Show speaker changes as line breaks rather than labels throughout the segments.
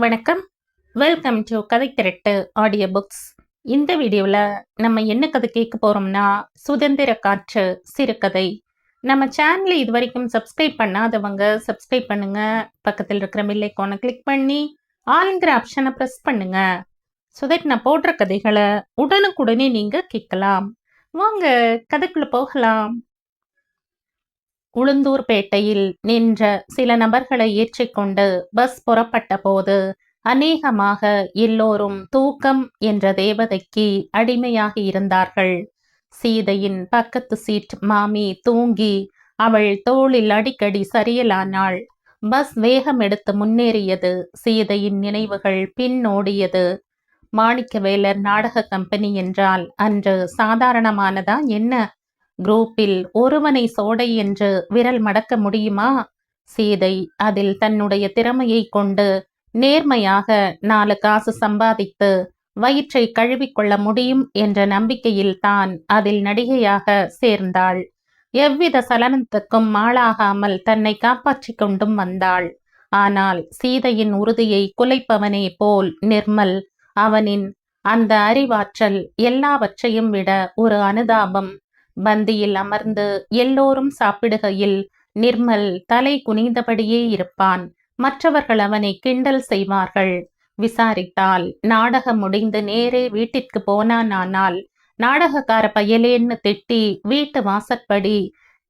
வணக்கம். Welcome to கதை திரட்டு audio books. இந்த வீடியோவில் நம்ம என்ன கதை கேட்க போகிறோம்னா, சுதந்திர காற்று சிறுகதை. நம்ம சேனலை இது வரைக்கும் சப்ஸ்கிரைப் பண்ணாதவங்க சப்ஸ்கிரைப் பண்ணுங்க. பக்கத்தில் இருக்கிற பெல் ஐகானை கிளிக் பண்ணி ஆல்ங்கிற ஆப்ஷனை ப்ரெஸ் பண்ணுங்க. ஸோ தட் நான் போடுற கதைகளை உடனுக்குடனே நீங்கள் கேட்கலாம். வாங்க கதைக்குள்ள போகலாம். உளுந்தூர்பேட்டையில் நின்ற சில நபர்களை ஏற்றிக்கொண்டு பஸ் புறப்பட்ட போது அநேகமாக எல்லோரும் தூக்கம் என்ற தேவதைக்கு அடிமையாகி இருந்தார்கள். சீதையின் பக்கத்து சீட் மாமி தூங்கி அவள் தோளில் அடிக்கடி சரியலானாள். பஸ் வேகம் எடுத்து முன்னேறியது. சீதையின் நினைவுகள் பின்னோடியது. மாணிக்கவேலர் நாடக கம்பெனி என்றால் அன்று சாதாரணமானதா என்ன? குரூப்பில் ஒருவனை சோடை என்று விரல் மடக்க முடியுமா? சீதை அதில் தன்னுடைய திறமையை கொண்டு நேர்மையாக 4 காசு சம்பாதித்து வயிற்றை கழுவிக்கொள்ள முடியும் என்ற நம்பிக்கையில் தான் அதில் நடிகையாக சேர்ந்தாள். எவ்வித சலனத்துக்கும் ஆளாகாமல் தன்னை காப்பாற்றிக் கொண்டும் வந்தாள். ஆனால் சீதையின் உறுதியை குலைப்பவனே போல் நிர்மல். அவனின் அந்த அறிவாற்றல் எல்லாவற்றையும் விட ஒரு அனுதாபம். பந்தியில் அமர்ந்து எல்லோரும் சாப்பிடுகையில் நிர்மல் தலை குனிந்தபடியே இருப்பான். மற்றவர்கள் அவனை கிண்டல் செய்வார்கள். விசாரித்தால் நாடகம் முடிந்து நேரே வீட்டிற்கு போனானால் நாடகக்கார பயலேன்னு திட்டி வீட்டு வாசற்படி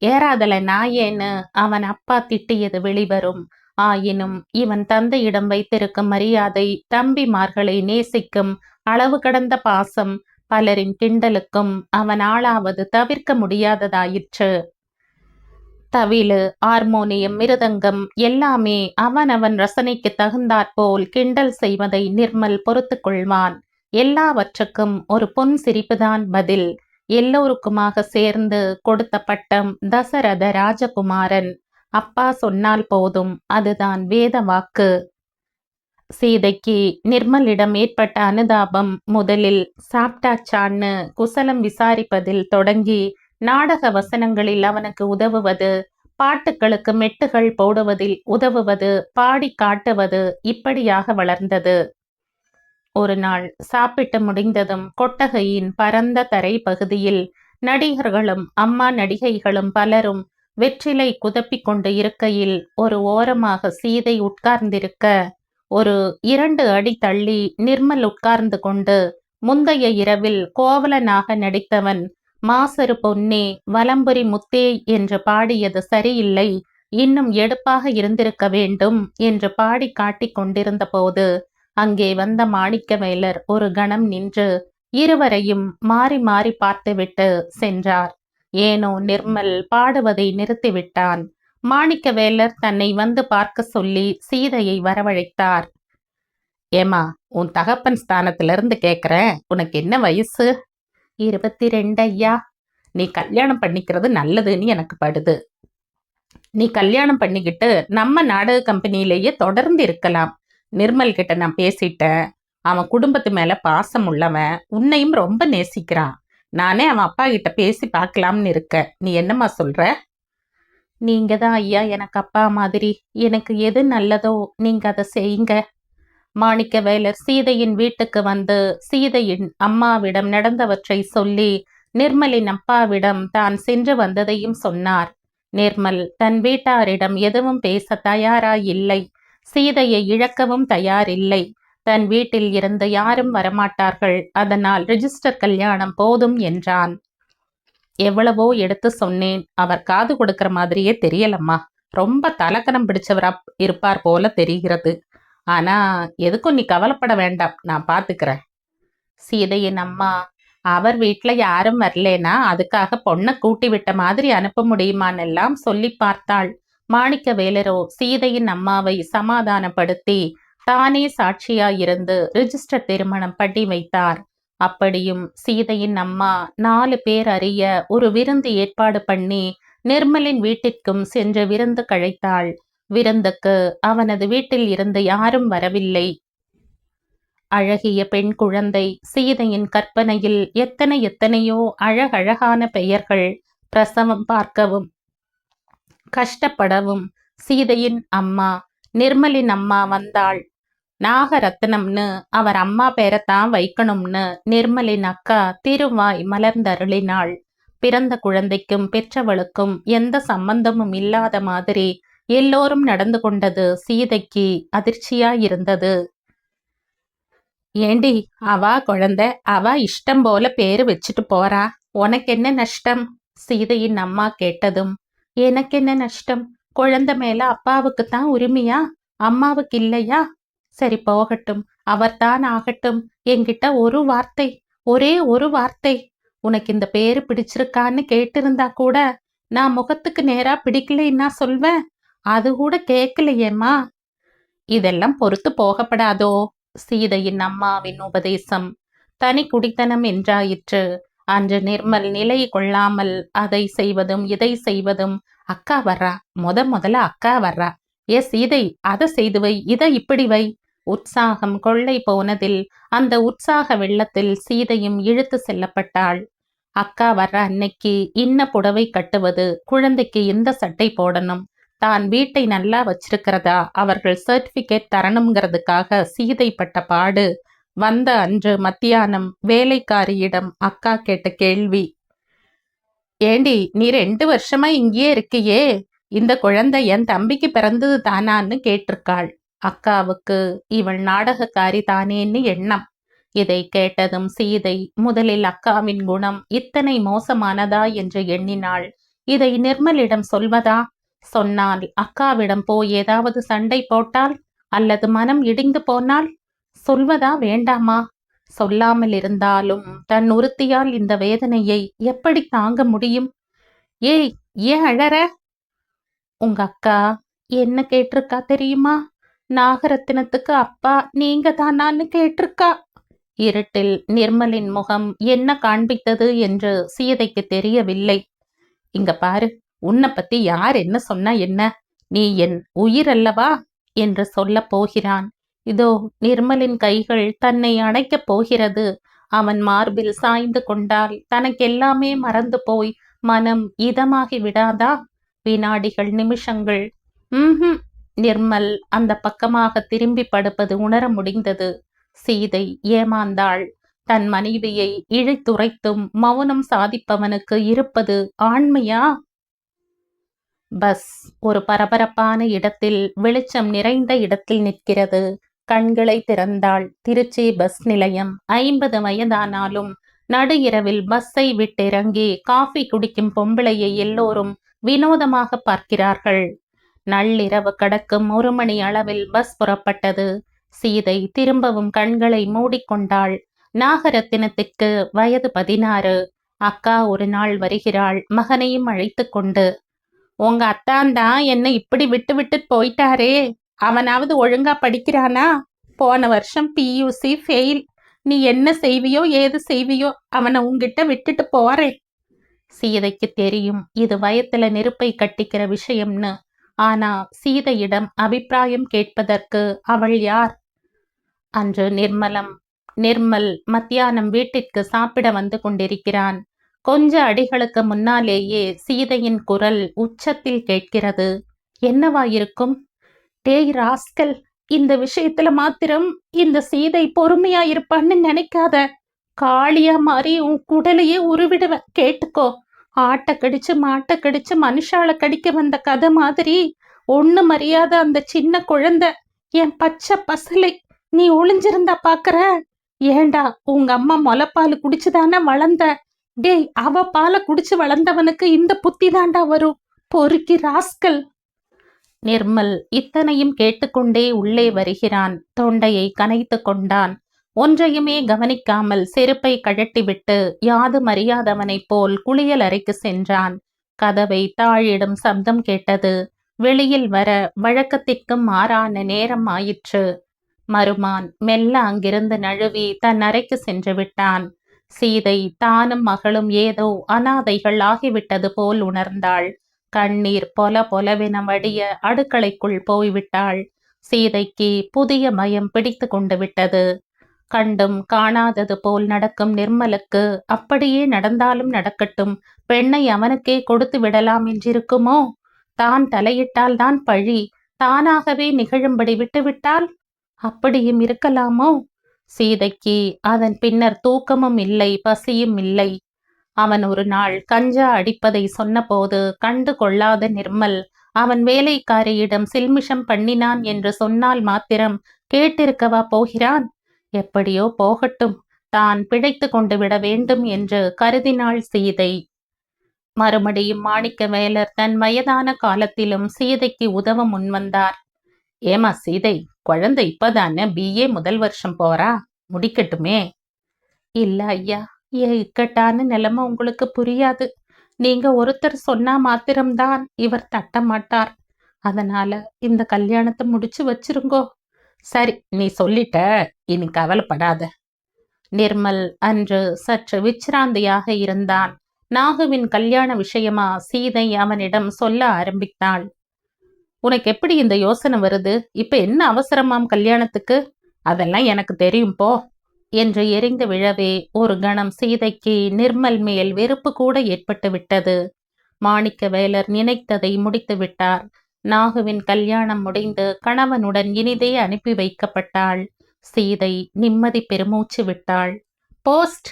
ஏறாதல நாயேன்னு அவன் அப்பா திட்டியது வெளிவரும். ஆயினும் இவன் தந்தையிடம் வைத்திருக்கும் மரியாதை, தம்பிமார்களை நேசிக்கும் அளவு கடந்த பாசம், பலரின் கிண்டலுக்கும் அவன் ஆளாவது தவிர்க்க முடியாததாயிற்று. தவிலு, ஹார்மோனியம், மிருதங்கம் எல்லாமே அவன் ரசனைக்கு தகுந்தாற்போல் கிண்டல் செய்வதை நிர்மல் பொறுத்து கொள்வான். எல்லாவற்றுக்கும் ஒரு பொன் சிரிப்புதான் பதில். எல்லோருக்குமாக சேர்ந்து கொடுத்த பட்டம் தசரத ராஜகுமாரன். அப்பா சொன்னால் போதும், அதுதான் வேத வாக்கு. சீதைக்கு நிர்மலிடம் ஏற்பட்ட அனுதாபம் முதலில் சாப்பிட்டாச்சான்னு குசலம் விசாரிப்பதில் தொடங்கி நாடக வசனங்களில் அவனுக்கு உதவுவது, பாட்டுகளுக்கு மெட்டுகள் போடுவதில் உதவுவது, பாடி காட்டுவது, இப்படியாக வளர்ந்தது. ஒரு நாள் சாப்பிட்டு முடிந்ததும் கொட்டகையின் பரந்த தரை பகுதியில் நடிகர்களும் அம்மா நடிகைகளும் பலரும் வெற்றிலை குதப்பிக் கொண்டு இருக்கையில் ஒரு ஓரமாக சீதை உட்கார்ந்திருக்க, ஒரு 2 அடி தள்ளி நிர்மல் உட்கார்ந்து கொண்டு முந்தைய இரவில் கோவலனாக நடித்தவன் மாசரு பொன்னே வலம்புரி முத்தே என்று பாடியது சரியில்லை, இன்னும் எடுப்பாக இருந்திருக்க வேண்டும் என்று பாடி காட்டிக் கொண்டிருந்த போது அங்கே வந்த மாணிக்கவேலர் ஒரு கணம் நின்று இருவரையும் மாறி மாறி பார்த்துவிட்டு சென்றார். ஏனோ நிர்மல் பாடுவதை நிறுத்திவிட்டான். மாணிக்கவேலர் தன்னை வந்து பார்க்க சொல்லி சீதையை வரவழைத்தார். ஏமா, உன் தகப்பன் ஸ்தானத்திலிருந்து கேட்குறேன், உனக்கு என்ன வயசு? 22 ஐயா. நீ கல்யாணம் பண்ணிக்கிறது நல்லதுன்னு எனக்கு படுது. நீ கல்யாணம் பண்ணிக்கிட்டு நம்ம நாடக கம்பெனியிலேயே தொடர்ந்து இருக்கலாம். நிர்மல் கிட்ட நான் பேசிட்டேன். அவன் குடும்பத்து மேல பாசம் உள்ளவன், உன்னையும் ரொம்ப நேசிக்கிறான். நானே அவன் அப்பா கிட்ட பேசி பார்க்கலாம்னு இருக்கேன். நீ என்னம்மா சொல்ற? நீங்க தான் ஐயா எனக்கு அப்பா மாதிரி. எனக்கு எது நல்லதோ நீங்க அதை செய்யுங்க. மாணிக்கவேலர் சீதையின் வீட்டுக்கு வந்து சீதையின் அம்மாவிடம் நடந்தவற்றை சொல்லி நிர்மலின் அப்பாவிடம் தான் சென்று வந்ததையும் சொன்னார். நிர்மல் தன் வீட்டாரிடம் எதுவும் பேச தயாராயில்லை. சீதையை இழக்கவும் தயாரில்லை. தன் வீட்டில் இருந்து யாரும் வரமாட்டார்கள், அதனால் ரிஜிஸ்டர் கல்யாணம் போதும் என்றான். எவ்வளவோ எடுத்து சொன்னேன், அவர் காது கொடுக்கிற மாதிரியே தெரியலம்மா. ரொம்ப தலக்கணம் பிடிச்சவரா இருப்பார் போல தெரிகிறது. ஆனா எதுக்கும் நீ கவலைப்பட வேண்டாம், நான் பாத்துக்கிறேன். சீதையின் அம்மா, அவர் வீட்டுல யாரும் வரலேனா அதுக்காக பொண்ணை கூட்டி விட்ட மாதிரி அனுப்ப முடியுமான்னெல்லாம் சொல்லி பார்த்தாள். மாணிக்கவேலரோ சீதையின் அம்மாவை சமாதானப்படுத்தி தானே சாட்சியாயிருந்து ரிஜிஸ்டர் திருமணம் பண்ணி வைத்தார். அப்படியும் சீதையின் அம்மா 4 பேர் அறிய ஒரு விருந்து ஏற்பாடு பண்ணி நிர்மலின் வீட்டிற்கும் சென்று விருந்து கழைத்தாள். விருந்துக்கு அவனது வீட்டில் இருந்து யாரும் வரவில்லை. அழகிய பெண் குழந்தை. சீதையின் கற்பனையில் எத்தனையோ அழகழகான பெயர்கள். பிரசவம் பார்க்கவும் கஷ்டப்படவும் சீதையின் அம்மா நிர்மலின் அம்மா வந்தாள். நாகரத்னம்னு அவர் அம்மா பேரைத்தான் வைக்கணும்னு நிர்மலின் அக்கா திருவாய் மலர்ந்தருளினாள். பிறந்த குழந்தைக்கும் பெற்றவளுக்கும் எந்த சம்பந்தமும் இல்லாத மாதிரி எல்லோரும் நடந்து கொண்டது சீதைக்கு அதிர்ச்சியாயிருந்தது. ஏண்டி, அவா குழந்தை, அவ இஷ்டம் போல பேரு வச்சுட்டு போறா, உனக்கு என்ன நஷ்டம்? சீதையின் அம்மா கேட்டதும், எனக்கு என்ன நஷ்டம்? குழந்தை மேல அப்பாவுக்குத்தான் உரிமையா, அம்மாவுக்கு இல்லையா? சரி போகட்டும், அவர்தான் ஆகட்டும். என்கிட்ட ஒரு வார்த்தை, ஒரே ஒரு வார்த்தை, உனக்கு இந்த பேரு பிடிச்சிருக்கான்னு கேட்டிருந்தா கூட நான் முகத்துக்கு நேரா பிடிக்கலைன்னா சொல்வேன். அது கூட கேட்கலையேம்மா. இதெல்லாம் பொறுத்து போகப்படாதோ? சீதையின் அம்மாவின் உபதேசம் தனி குடித்தனம் என்றாயிற்று. அன்று நிர்மல் நிலை கொள்ளாமல் அதை செய்வதும் இதை செய்வதும், அக்கா வர்றா, முதல்ல அக்கா வர்றா, ஏ சீதை அதை செய்து வை, இதை இப்படி வை. உற்சாகம் கொள்ளை போனதில் அந்த உற்சாக வெள்ளத்தில் சீதையும் இழுத்து செல்லப்பட்டாள். அக்கா வர்ற அன்னைக்கு இன்ன புடவை கட்டுவது, குழந்தைக்கு இந்த சட்டை போடணும், தான் வீட்டை நல்லா வச்சிருக்கிறதா அவர்கள் சர்டிபிகேட் தரணுங்கிறதுக்காக சீதை பட்ட பாடு. வந்த அன்று மத்தியானம் வேலைக்காரியிடம் அக்கா கேட்ட கேள்வி, ஏண்டி நீ 2 வருஷமா இங்கேயே இருக்கியே, இந்த குழந்தை என் தம்பிக்கு பிறந்தது தானான்னு கேட்டிருக்காள். அக்காவுக்கு இவள் நாடகக்காரி தானேன்னு எண்ணம். இதை கேட்டதும் சீதை முதலில் அக்காவின் குணம் இத்தனை மோசமானதா என்று எண்ணினாள். இதை நிர்மலிடம் சொல்வதா? சொன்னால் அக்காவிடம் போய் ஏதாவது சண்டை போட்டால் அல்லது மனம் இடிந்து போனால் சொல்வதா வேண்டாமா? சொல்லாமல் இருந்தாலும் தன் ஒருத்தியால் இந்த வேதனையை எப்படி தாங்க முடியும்? ஏய், ஏன் அழற? உங்க அக்கா என்ன கேட்டிருக்கா தெரியுமா? நாகரத்தினத்துக்கு அப்பா நீங்க தானான்னு கேட்டிருக்கா. இருட்டில் நிர்மலின் முகம் என்ன காண்பித்தது என்று சீதைக்கு தெரியவில்லை. இங்க பாரு, உன்னை பத்தி யார் என்ன சொன்னா என்ன, நீ என் உயிர் அல்லவா என்று சொல்ல போகிறான். இதோ நிர்மலின் கைகள் தன்னை அணைக்கப் போகிறது. அவன் மார்பில் சாய்ந்து கொண்டால் தனக்கெல்லாமே மறந்து போய் மனம் இதமாகி விடாதா? வினாடிகள், நிமிஷங்கள். நிர்மல் அந்த பக்கமாக திரும்பி படுப்பது உணர முடிந்தது. சீதை ஏமாந்தாள். தன் மனைவியை இழைத்துரைத்தும் மௌனம் சாதிப்பவனுக்கு இருப்பது ஆண்மையா? பஸ் ஒரு பரபரப்பான இடத்தில், வெளிச்சம் நிறைந்த இடத்தில் நிற்கிறது. கண்களை திறந்தாள். திருச்சி பஸ் நிலையம். 50 வயதானாலும் நடு இரவில் பஸ்ஸை விட்டிறங்கி காஃபி குடிக்கும் பொம்பளையை எல்லோரும் வினோதமாக பார்க்கிறார்கள். நள்ளிரவு கடக்கும் 1 மணி அளவில் பஸ் புறப்பட்டது. சீதை திரும்பவும் கண்களை மூடிக்கொண்டாள். நாகரத்தினத்திற்கு வயது 16. அக்கா ஒரு நாள் வருகிறாள், மகனையும் அழைத்து கொண்டு. உங்க அத்தான்தான் என்னை இப்படி விட்டு விட்டு போயிட்டாரே, அவனாவது ஒழுங்கா படிக்கிறானா? போன வருஷம் பியூசி ஃபெயில். நீ என்ன செய்வியோ ஏது செய்வியோ, அவனை உங்கிட்ட விட்டுட்டு போறேன். சீதைக்கு தெரியும் இது வயத்துல நெருப்பை கட்டிக்கிற விஷயம்னு. ஆனா சீதையிடம் அபிப்பிராயம் கேட்பதற்கு அவள் யார்? அன்று நிர்மல் மத்தியானம் வீட்டிற்கு சாப்பிட வந்து கொண்டிருக்கிறான். கொஞ்ச அடிகளுக்கு முன்னாலேயே சீதையின் குரல் உச்சத்தில் கேட்கிறது. என்னவாயிருக்கும்? டேய் ராஸ்கல், இந்த விஷயத்துல மாத்திரம் இந்த சீதை பொறுமையா இருப்பான்னு நினைக்காத. காளியா மாறி உன் குடலையே உருவிடுவ, கேட்டுக்கோ. ஆட்டை கடிச்சு மாட்டை கடிச்சு மனுஷால கடிக்க வந்த கதை மாதிரி ஒண்ணு மரியாத அந்த சின்ன குழந்தை, என் பச்சை பசலை, நீ ஒளிஞ்சிருந்தா பாக்குற? ஏண்டா, உங்க அம்மா முளைப்பால் குடிச்சுதானே வளர்ந்த? டேய், அவ பாலை குடிச்சு வளர்ந்தவனுக்கு இந்த புத்தி தாண்டா வரும், பொறுக்கி ராஸ்கல். நிர்மல் இத்தனையும் கேட்டுக்கொண்டே உள்ளே வருகிறான். தொண்டையை கனைத்து கொண்டான். ஒன்றையுமே கவனிக்காமல் செருப்பை கழட்டிவிட்டு யாதும் அறியாதவனைப் போல் குளியல் அறைக்கு சென்றான். கதவை தாழிடும் சப்தம் கேட்டது. வெளியில் வர வழக்கத்திற்கும் மாறான நேரம் ஆயிற்று. மருமான் மெல்ல அங்கிருந்து நழுவி தன் அறைக்கு சென்று விட்டான். சீதை தானும் மகளும் ஏதோ அனாதைகள் ஆகிவிட்டது போல் உணர்ந்தாள். கண்ணீர் பொல பொலவென வடிய அடுக்களைக்குள் போய்விட்டாள். சீதைக்கு புதிய பயம் பிடித்து கொண்டு விட்டது. கண்டும் காணாதது போல் நடக்கும் நிர்மலுக்கு அப்படியே நடந்தாலும் நடக்கட்டும், பெண்ணை அவனுக்கே கொடுத்து விடலாம் என்றிருக்குமோ? தான் தலையிட்டால் தான் பழி, தானாகவே நிகழும்படி விட்டுவிட்டால் அப்படியும் இருக்கலாமோ? சீதைக்கு அதன் பின்னர் தூக்கமும் இல்லை, பசியும் இல்லை. அவன் ஒரு நாள் கஞ்சா அடிப்பதை சொன்னபோது கண்டு கொள்ளாத நிர்மல் அவன் வேலைக்காரியிடம் சில்மிஷம் பண்ணினான் என்று சொன்னால் மாத்திரம் கேட்டிருக்கவா போகிறான்? எப்படியோ போகட்டும், தான் பிழைத்து கொண்டு விட வேண்டும் என்று கருதினாள் சீதை. மறுபடியும் மாணிக்கவேலர் தன் வயதான காலத்திலும் சீதைக்கு உதவ முன்வந்தார். ஏமா சீதை, குழந்தை இப்பதானே BA முதல் வருஷம் போறா, முடிக்கட்டுமே? இல்ல ஐயா, என் இக்கட்டான நிலைமை உங்களுக்கு புரியாது. நீங்க ஒருத்தர் சொன்னா மாத்திரம்தான் இவர் தட்ட மாட்டார். அதனால இந்த கல்யாணத்தை முடிச்சு வச்சிருங்கோ. சரி, நீ சொல்லிட்ட, இனி கவலைப்படாத. நிர்மல் அன்று சற்று விச்சிராந்தியாக இருந்தான். நாகுவின் கல்யாண விஷயமா சீதை அவனிடம் சொல்ல ஆரம்பித்தாள். உனக்கு எப்படி இந்த யோசனை வருது? இப்ப என்ன அவசரமாம் கல்யாணத்துக்கு? அதெல்லாம் எனக்கு தெரியும் போ என்று எரிந்து விழவே ஒரு கணம் சீதைக்கு நிர்மல் மேல் வெறுப்பு கூட ஏற்பட்டு விட்டது. மாணிக்கவேலர் நினைத்ததை முடித்து விட்டார். நாகுவின் கல்யாணம் முடிந்து கணவனுடன் இனிதே அனுப்பி வைக்கப்பட்டாள். சீதை நிம்மதி பெருமூச்சு விட்டாள். போஸ்ட்!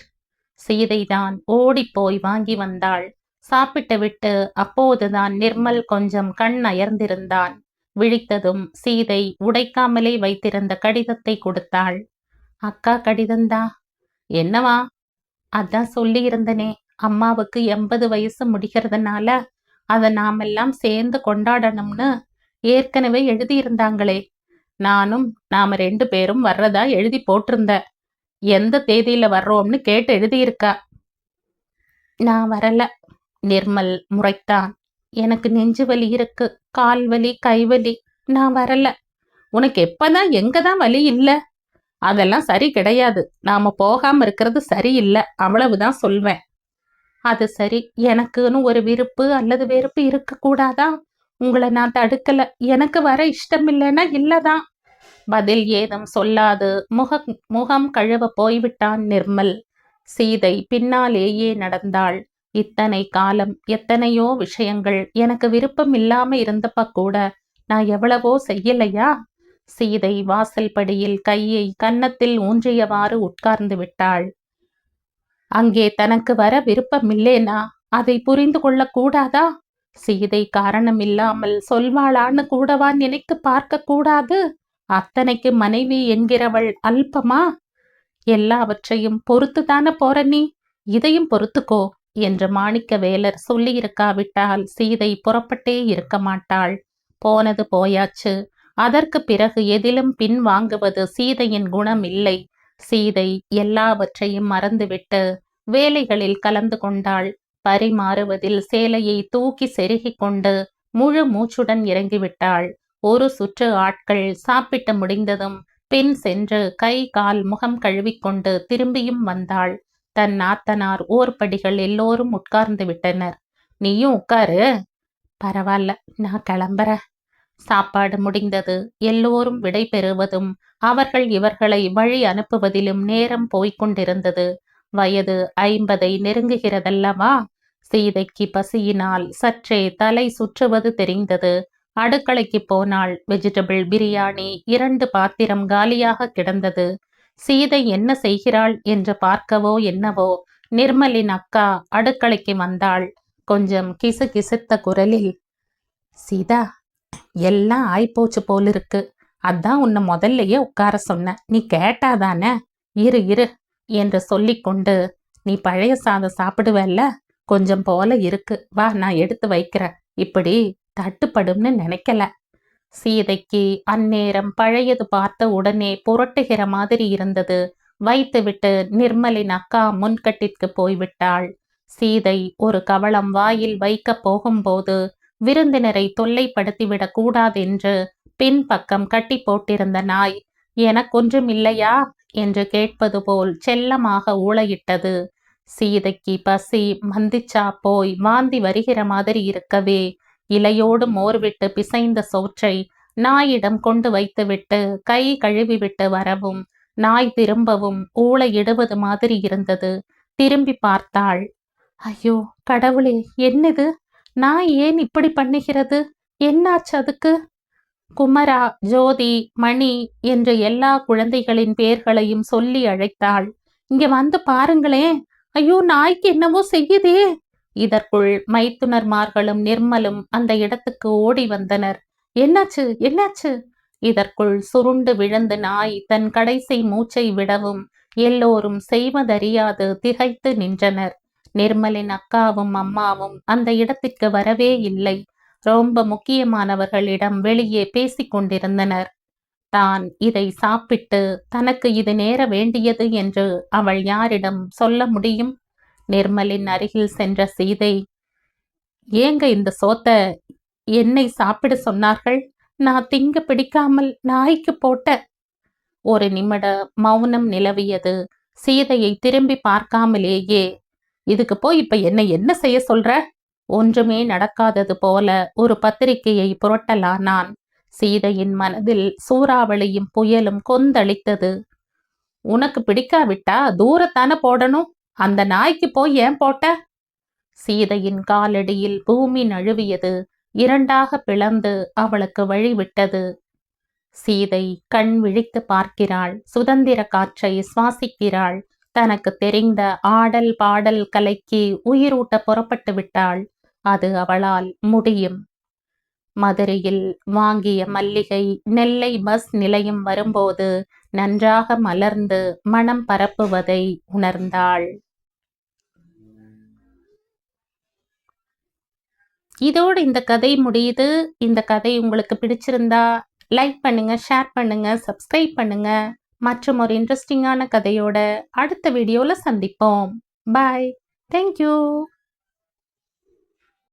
சீதைதான் ஓடிப்போய் வாங்கி வந்தாள். சாப்பிட்டு விட்டு அப்போதுதான் நிர்மல் கொஞ்சம் கண் அயர்ந்திருந்தான். விழித்ததும் சீதை உடைக்காமலே வைத்திருந்த கடிதத்தை கொடுத்தாள். அக்கா கடிதந்தா. என்னவா? அதான் சொல்லி இருந்தனே, அம்மாவுக்கு 80 வயசு முடிகிறதுனால அதை நாமெல்லாம் சேர்ந்து கொண்டாடணும்னு ஏற்கனவே எழுதியிருந்தாங்களே. நாம 2 பேரும் வர்றதா எழுதி போட்டிருந்த. எந்த தேதியில வர்றோம்னு கேட்டு எழுதியிருக்கா. நான் வரல, நிர்மல் முறைத்தான். எனக்கு நெஞ்சு வலி இருக்கு, கால் வலி, கைவலி, நான் வரல. உனக்கு எப்பதான் எங்கதான் வலி இல்ல? அதெல்லாம் சரி கிடையாது. நாம போகாம இருக்கிறது சரியில்லை, அவ்வளவுதான் சொல்வேன். அது சரி, எனக்குன்னு ஒரு விருப்பு அல்லது வெறுப்பு இருக்க கூடாதா? உங்களை நான் தடுக்கல. எனக்கு வர இஷ்டம் இல்லைன்னா இல்லதான். பதில் ஏதும் சொல்லாது முகம் கழுவ போய்விட்டான் நிர்மல். சீதை பின்னாலேயே நடந்தாள். இத்தனை காலம் எத்தனையோ விஷயங்கள் எனக்கு விருப்பம் இல்லாம இருந்தப்ப கூட நான் எவ்வளவோ செய்யலையா? சீதை வாசல் படியில் கையை கன்னத்தில் ஊன்றியவாறு உட்கார்ந்து விட்டாள். அங்கே தனக்கு வர விருப்பமில்லேனா அதை புரிந்து கொள்ள கூடாதா? சீதை காரணம் இல்லாமல் சொல்வாளான்னு கூடவா நினைத்து பார்க்க கூடாது? அத்தனைக்கு மனைவி என்கிறவள் அல்பமா? எல்லாவற்றையும் பொறுத்துதானே போற நீ, இதையும் பொறுத்துக்கோ என்று மாணிக்கவேலர் சொல்லியிருக்காவிட்டால் சீதை புறப்பட்டே இருக்க மாட்டாள். போனது போயாச்சு. அதற்கு பிறகு எதிலும் பின் வாங்குவது சீதையின் குணம் இல்லை. சீதை எல்லாவற்றையும் மறந்துவிட்டு வேலைகளில் கலந்து கொண்டாள். பரிமாறுவதில் சேலையை தூக்கி செருகிக் கொண்டு முழு மூச்சுடன் இறங்கிவிட்டாள். ஒரு சுற்று ஆட்கள் சாப்பிட்டு முடிந்ததும் பின் சென்று கை கால் முகம் கழுவிக்கொண்டு திரும்பியும் வந்தாள். தன் நாத்தனார் ஓர்படிகள் எல்லோரும் உட்கார்ந்து விட்டனர். நீயும் உட்காரு. பரவாயில்ல, நான் கிளம்புற. சாப்பாடு முடிந்தது. எல்லோரும் விடை பெறுவதும் அவர்கள் இவர்களை வழி அனுப்புவதிலும் நேரம் போய்கொண்டிருந்தது. வயது 50 நெருங்குகிறதல்லவா? சீதைக்கு பசியினால் சற்றே தலை சுற்றுவது தெரிந்தது. அடுக்களைக்கு போனாள். வெஜிடபிள் பிரியாணி 2 பாத்திரம் காலியாக கிடந்தது. சீதை என்ன செய்கிறாள் என்று பார்க்கவோ என்னவோ நிர்மலின் அக்கா அடுக்களைக்கு வந்தாள். கொஞ்சம் கிசு கிசுத்த குரலில், சீதா, எல்லாம் ஆய்போச்சு போலிருக்கு. அதான் உன்னை முதல்லையே உட்கார சொன்ன, நீ கேட்டாதானே? இரு என்று சொல்லிக்கொண்டு, நீ பழைய சாதம் சாப்பிடுவல்ல, கொஞ்சம் போல இருக்கு, வா நான் எடுத்து வைக்கிறேன். இப்படி தட்டுப்படும்னு நினைக்கல. சீதைக்கு அந்நேரம் பழையது பார்த்த உடனே புரட்டுகிற மாதிரி இருந்தது. வைத்துவிட்டு நிர்மலின் அக்கா முன்கட்டிற்கு போய்விட்டாள். சீதை ஒரு கவளம் வாயில் வைக்க போகும்போது விருந்தினரை தொல்லைப்படுத்திவிடக் கூடாதென்று பின்பக்கம் கட்டி போட்டிருந்த நாய் எனக்கொன்றும் இல்லையா என்று கேட்பது போல் செல்லமாக ஊளையிட்டது. சீதைக்கு பசி மந்திச்சா போய் வாந்தி வருகிற மாதிரி இருக்கவே இலையோடு மோர்விட்டு பிசைந்த சோற்றை நாயிடம் கொண்டு வைத்துவிட்டு கை கழுவிவிட்டு வரவும் நாய் திரும்பவும் ஊளையிடுவது மாதிரி இருந்தது. திரும்பி பார்த்தாள். ஐயோ கடவுளே, என்னது? நாய் ஏன் இப்படி பண்ணுகிறது? என்னாச்சு அதுக்கு? குமரா, ஜோதி, மணி என்று எல்லா குழந்தைகளின் பெயர்களையும் சொல்லி அழைத்தாள். இங்க வந்து பாருங்களேன், ஐயோ நாய்க்கு என்னவோ செய்யுதே. இதற்குள் மைத்துனர்மார்களும் நிர்மலும் அந்த இடத்துக்கு ஓடி வந்தனர். என்னாச்சு என்னாச்சு? இதற்குள் சுருண்டு விழுந்து நாய் தன் கடைசி மூச்சை விடவும் எல்லோரும் செய்வதறியாது திகைத்து நின்றனர். நிர்மலின் அக்காவும் அம்மாவும் அந்த இடத்திற்கு வரவே இல்லை. ரொம்ப முக்கியமானவர்களிடம் வெளியே பேசிக் கொண்டிருந்தனர். தான் இதை சாப்பிட்டு தனக்கு இது நேர வேண்டியது என்று அவள் யாரிடம் சொல்ல முடியும்? நிர்மலின் அருகில் சென்ற சீதை, ஏங்க இந்த சோத்த என்னை சாப்பிட சொன்னார்கள்? நான் திங்க பிடிக்காமல் நாய்க்கு போட்ட. ஒரு நிமிட மௌனம் நிலவியது. சீதையை திரும்பி பார்க்காமலேயே, இதுக்கு போய் இப்ப என்னை என்ன செய்ய சொல்ற? ஒன்றுமே நடக்காதது போல ஒரு பத்திரிகையை புரட்டலானான். சீதையின் மனதில் சூறாவளியும் புயலும் கொந்தளித்தது. உனக்கு பிடிக்காவிட்டா தூரத்தான போடணும், அந்த நாய்க்கு போய் ஏன் போட்ட? சீதையின் காலடியில் பூமி நழுவியது. இரண்டாக பிளந்து அவளுக்கு வழிவிட்டது. சீதை கண் விழித்து பார்க்கிறாள். சுதந்திர காற்றை சுவாசிக்கிறாள். தனக்கு தெரிந்த ஆடல் பாடல் கலைக்கு உயிரூட்ட புறப்பட்டு விட்டாள். அது அவளால் முடியும். மதுரையில் வாங்கிய மல்லிகை நெல்லை பஸ் நிலையம் வரும்போது நன்றாக மலர்ந்து மனம் பரப்புவதை உணர்ந்தாள். இதோடு இந்த கதை முடியுது. இந்த கதை உங்களுக்கு பிடிச்சிருந்தா லைக் பண்ணுங்க, ஷேர் பண்ணுங்க, சப்ஸ்கிரைப் பண்ணுங்க. மற்றும் ஒரு இன்ட்ரெஸ்டிங்கான கதையோட அடுத்த வீடியோல சந்திப்போம். பாய். தேங்க்யூ.